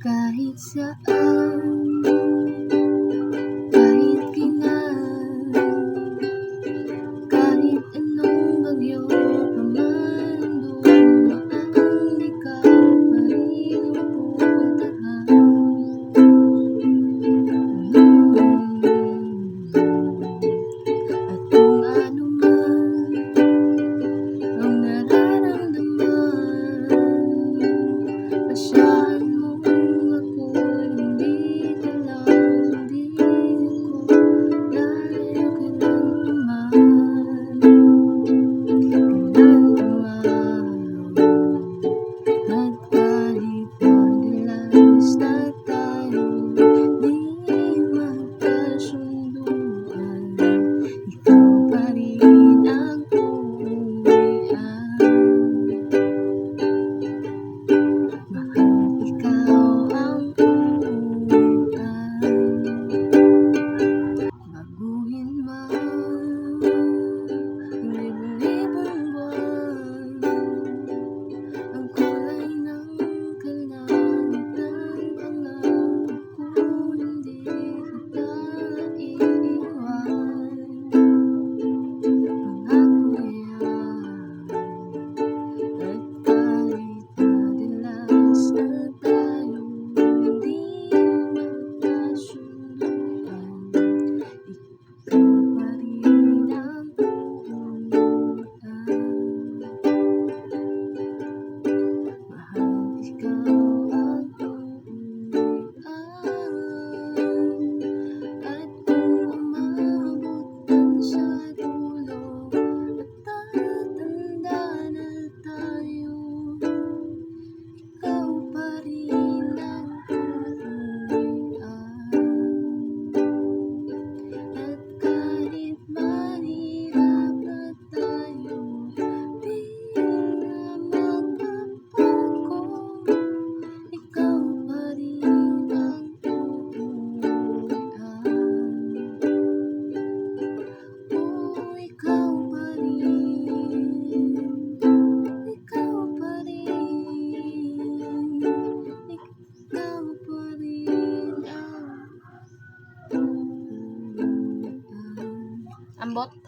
Kahit saan, kahit kailan, kahit anong bagyo paman dumaan, ikaw pa rin ang pupuntahan. At kung ano man ang nararamdaman, pasyahan mo ako'y hindi ka lang, hindi ko lalayo kailanman, at kahit madalas na tayo di magkasunduan, ikaw pa rin ang uuwian. Mahal, ikaw ang uuwian. Baguhin man ang libong-libong buwan, ang kulay ng kalangitan, pangako ko hindi kita iiwan. Pangako yan, at kahit madalas na tayo hindi magkasunduan, ikaw pa rin ang uuwian. Mahal, ikaw ang uuwian. At kung umabot man sa dulo at tatanda na tayo, ikaw pa rin ang uuwian. At kahit mahirap na tayo bilang magkapako, ikaw pa rin ang uuwian. Oh, ikaw pa rin, ikaw pa rin, ikaw pa rin ang uuwian. Ambot.